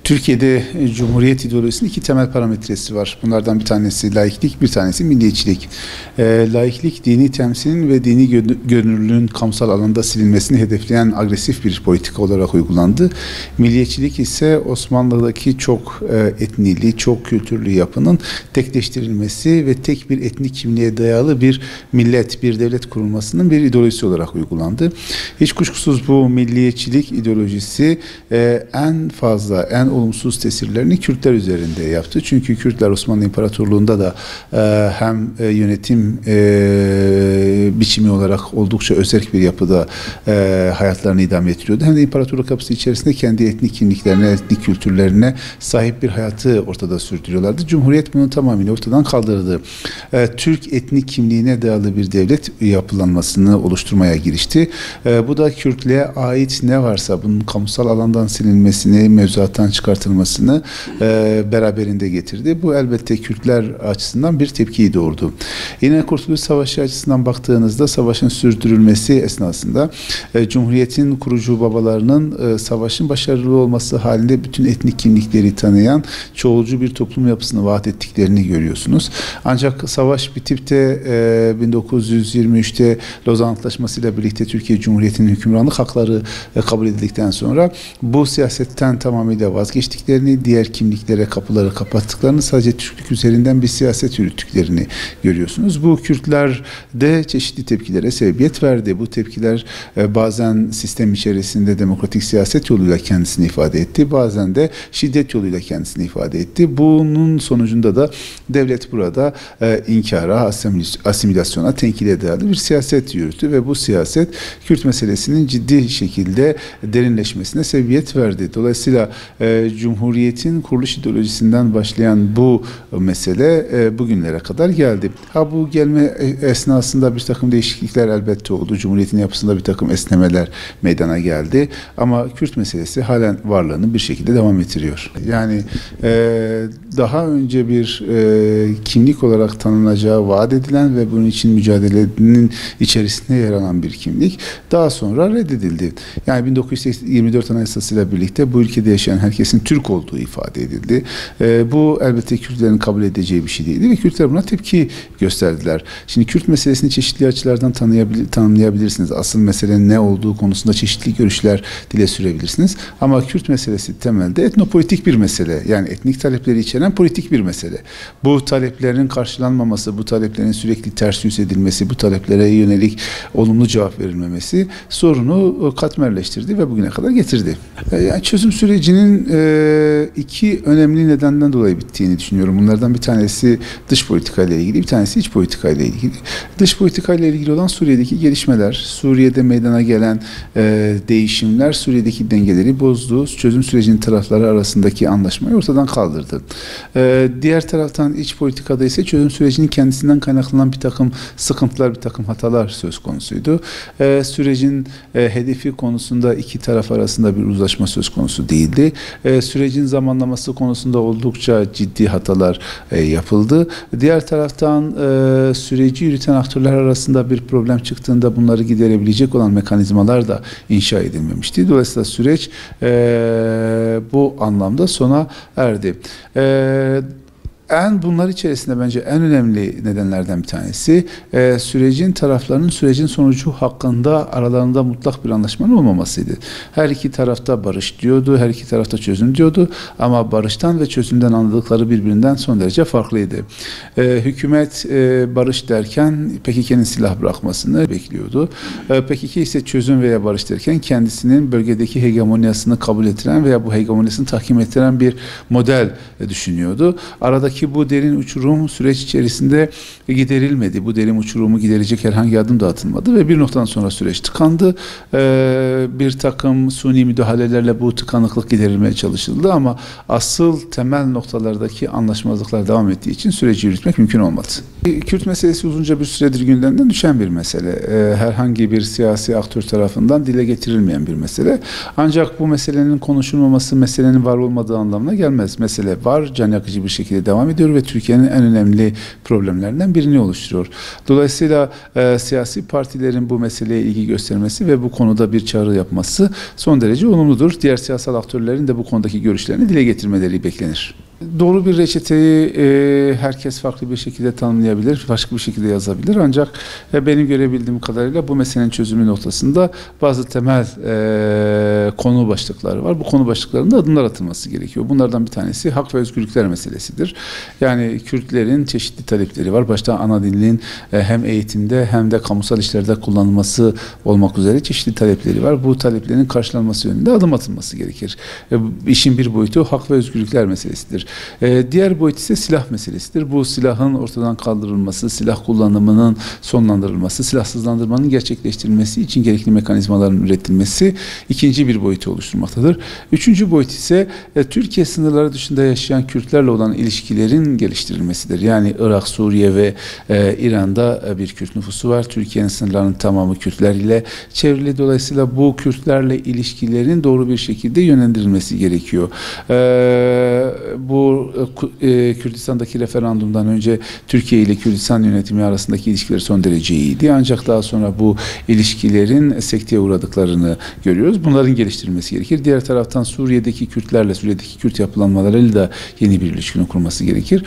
Türkiye'de Cumhuriyet ideolojisinin iki temel parametresi var. Bunlardan bir tanesi laiklik, bir tanesi milliyetçilik. Laiklik, dini temsilin ve dini görünürlüğün kamusal alanda silinmesini hedefleyen agresif bir politika olarak uygulandı. Milliyetçilik ise Osmanlı'daki çok etnili, çok kültürlü yapının tekleştirilmesi ve tek bir etnik kimliğe dayalı bir millet, bir devlet kurulmasının bir ideolojisi olarak uygulandı. Hiç kuşkusuz bu milliyetçilik ideolojisi en fazla, en olumsuz tesirlerini Kürtler üzerinde yaptı. Çünkü Kürtler Osmanlı İmparatorluğu'nda da hem yönetim biçimi olarak oldukça özerk bir yapıda hayatlarını idame ettiriyordu. Hem de imparatorluk kapısı içerisinde kendi etnik kimliklerine, etnik kültürlerine sahip bir hayatı ortada sürdürüyorlardı. Cumhuriyet bunu tamamıyla ortadan kaldırdı. Türk etnik kimliğine dayalı bir devlet yapılanmasını oluşturmaya girişti. Bu da Kürtlüğe ait ne varsa bunun kamusal alandan silinmesini, mevzuattan çıkartılmasını beraberinde getirdi. Bu elbette Kürtler açısından bir tepkiyi doğurdu. Yine Kurtuluş Savaşı açısından baktığınızda savaşın sürdürülmesi esnasında Cumhuriyet'in kurucu babalarının savaşın başarılı olması halinde bütün etnik kimlikleri tanıyan çoğulcu bir toplum yapısını vaat ettiklerini görüyorsunuz. Ancak savaş bitip de 1923'te Lozan Antlaşması ile birlikte Türkiye Cumhuriyeti'nin hükümranlık hakları kabul edildikten sonra bu siyasetten tamamıyla vazgeçtiklerini, diğer kimliklere kapıları kapattıklarını, sadece Türklük üzerinden bir siyaset yürüttüklerini görüyorsunuz. Bu Kürtler de çeşitli tepkilere sebebiyet verdi. Bu tepkiler bazen sistem içerisinde demokratik siyaset yoluyla kendisini ifade etti, bazen de şiddet yoluyla kendisini ifade etti. Bunun sonucunda da devlet burada inkara, asimilasyona, tenkile dayalı bir siyaset yürüttü ve bu siyaset Kürt meselesinin ciddi şekilde derinleşmesine sebebiyet verdi. Dolayısıyla Cumhuriyet'in kuruluş ideolojisinden başlayan bu mesele bugünlere kadar geldi. Bu gelme esnasında bir takım değişiklikler elbette oldu. Cumhuriyet'in yapısında bir takım esnemeler meydana geldi. Ama Kürt meselesi halen varlığını bir şekilde devam ettiriyor. Yani daha önce bir kimlik olarak tanınacağı vaat edilen ve bunun için mücadelenin içerisinde yer alan bir kimlik daha sonra reddedildi. Yani 1924 Anayasası ile birlikte bu ülkede yaşayan herkesin Türk olduğu ifade edildi. Bu elbette Kürtlerin kabul edeceği bir şey değildi ve Kürtler buna tepki gösterdiler. Şimdi Kürt meselesini çeşitli açılardan tanımlayabilirsiniz. Asıl meselenin ne olduğu konusunda çeşitli görüşler dile sürebilirsiniz. Ama Kürt meselesi temelde etnopolitik bir mesele. Yani etnik talepleri içeren politik bir mesele. Bu taleplerin karşılanmaması, bu taleplerin sürekli ters yüz edilmesi, bu taleplere yönelik olumlu cevap verilmemesi sorunu katmerleştirdi ve bugüne kadar getirdi. Yani çözüm sürecinin iki önemli nedenden dolayı bittiğini düşünüyorum. Bunlardan bir tanesi dış politika ile ilgili, bir tanesi iç politika ile ilgili. Dış politika ile ilgili olan Suriye'deki gelişmeler, Suriye'de meydana gelen değişimler Suriye'deki dengeleri bozdu. Çözüm sürecinin tarafları arasındaki anlaşmayı ortadan kaldırdı. Diğer taraftan iç politikada ise çözüm sürecinin kendisinden kaynaklanan bir takım sıkıntılar, bir takım hatalar söz konusuydu. Sürecin hedefi konusunda iki taraf arasında bir uzlaşma söz konusu değildi. Sürecin zamanlaması konusunda oldukça ciddi hatalar yapıldı. Diğer taraftan süreci yürüten aktörler arasında bir problem çıktığında bunları giderebilecek olan mekanizmalar da inşa edilmemişti. Dolayısıyla süreç bu anlamda sona erdi. Bunlar içerisinde bence en önemli nedenlerden bir tanesi sürecin taraflarının sürecin sonucu hakkında aralarında mutlak bir anlaşmanın olmamasıydı. Her iki tarafta barış diyordu, her iki tarafta çözüm diyordu ama barıştan ve çözümden anladıkları birbirinden son derece farklıydı. Hükümet barış derken PKK'nın silah bırakmasını bekliyordu. PKK ise çözüm veya barış derken kendisinin bölgedeki hegemonyasını kabul ettiren veya bu hegemonyasını tahkim ettiren bir model düşünüyordu. Aradaki bu derin uçurum süreç içerisinde giderilmedi. Bu derin uçurumu giderecek herhangi adım da atılmadı ve bir noktadan sonra süreç tıkandı. Bir takım suni müdahalelerle bu tıkanıklık giderilmeye çalışıldı ama asıl temel noktalardaki anlaşmazlıklar devam ettiği için süreci yürütmek mümkün olmadı. Kürt meselesi uzunca bir süredir gündemden düşen bir mesele. Herhangi bir siyasi aktör tarafından dile getirilmeyen bir mesele. Ancak bu meselenin konuşulmaması meselenin var olmadığı anlamına gelmez. Mesele var, can yakıcı bir şekilde devam devam ediyor ve Türkiye'nin en önemli problemlerinden birini oluşturuyor. Dolayısıyla siyasi partilerin bu meseleye ilgi göstermesi ve bu konuda bir çağrı yapması son derece olumludur. Diğer siyasal aktörlerin de bu konudaki görüşlerini dile getirmeleri beklenir. Doğru bir reçeteyi herkes farklı bir şekilde tanımlayabilir, başka bir şekilde yazabilir. Ancak benim görebildiğim kadarıyla bu meselenin çözümü noktasında bazı temel konu başlıkları var. Bu konu başlıklarında adımlar atılması gerekiyor. Bunlardan bir tanesi hak ve özgürlükler meselesidir. Yani Kürtlerin çeşitli talepleri var. Başta ana dilinin hem eğitimde hem de kamusal işlerde kullanılması olmak üzere çeşitli talepleri var. Bu taleplerin karşılanması yönünde adım atılması gerekir. İşin bir boyutu hak ve özgürlükler meselesidir. Diğer boyut ise silah meselesidir. Bu silahın ortadan kaldırılması, silah kullanımının sonlandırılması, silahsızlandırmanın gerçekleştirilmesi için gerekli mekanizmaların üretilmesi ikinci bir boyutu oluşturmaktadır. Üçüncü boyut ise Türkiye sınırları dışında yaşayan Kürtlerle olan ilişkilerin geliştirilmesidir. Yani Irak, Suriye ve İran'da bir Kürt nüfusu var. Türkiye'nin sınırlarının tamamı Kürtler ile çevrili. Dolayısıyla bu Kürtlerle ilişkilerin doğru bir şekilde yönlendirilmesi gerekiyor. Bu Kürdistan'daki referandumdan önce Türkiye ile Kürdistan yönetimi arasındaki ilişkiler son derece iyiydi. Ancak daha sonra bu ilişkilerin sekteye uğradıklarını görüyoruz. Bunların geliştirilmesi gerekir. Diğer taraftan Suriye'deki Kürtlerle, Suriye'deki Kürt yapılanmalarıyla da yeni bir ilişkinin kurması gerekir.